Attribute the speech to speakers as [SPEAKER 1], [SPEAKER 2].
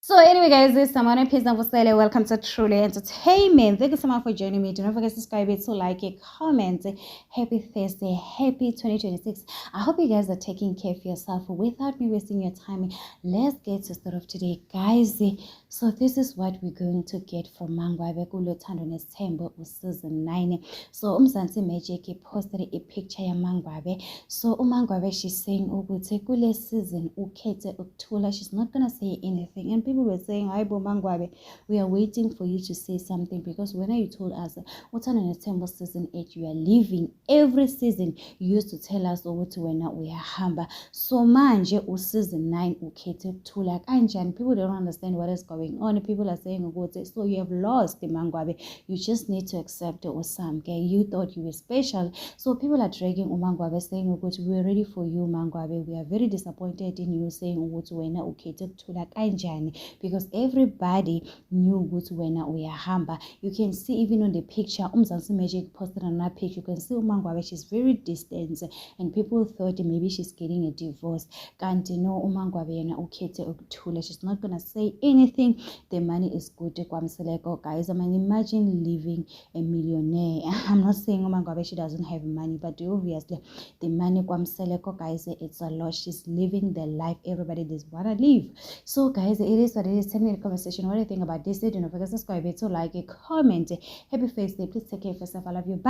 [SPEAKER 1] So anyway, guys, this is Samana Peace Navosele. Welcome to Truly Entertainment. Thank you so much for joining me. Do not forget to subscribe it, to like it, comment. Happy Thursday, happy 2026. I hope you guys are taking care of yourself. Without me wasting your time, let's get to start of today, guys. So this is what we're going to get from Mangwabe Kulothando Nesthembo season 9. So Mzansi Magic posted a picture ya Mangwabe. So Mangwabe, she's saying ukuthi kule season ukhethe ukuthula. She's not gonna say anything, and people were saying, "Hi, Mangwabe, we are waiting for you to say something because when you told us Uthando Nesthembo season 8 you are leaving, every season you used to tell us ukuthi wena uyahamba. So manje season 9 ukhethe ukuthula kanjani?" People don't understand what is going on. People are saying ukuthi, so you have lost Mangwabe, you just need to accept Usamke. You thought you were special. So people are dragging Mangwabe, saying ukuthi, we're ready for you Mangwabe, we are very disappointed in you, saying ukuthi wena ukhethe ukuthula kanjani, because everybody knew ukuthi wena uyahamba. You can see even on the picture Mzansi Magic posted another picture, you can see Mangwabe, she's very distant, and people thought maybe she's getting a divorce. Kanti no, Mangwabe yena ukhethe ukuthula. She's not gonna say anything. The money is good kwamseleko, guys. I mean, imagine living a millionaire. I'm not saying Mangwabe she doesn't have money, but obviously the money kwamseleko, guys, it's a lot. She's living the life everybody does wanna live. So guys, it is what it is. Tell me in the comment section what do you think about this. Do not forget to subscribe, to like it, comment. Happy Thursday. Please take care of yourself. I love you. Bye.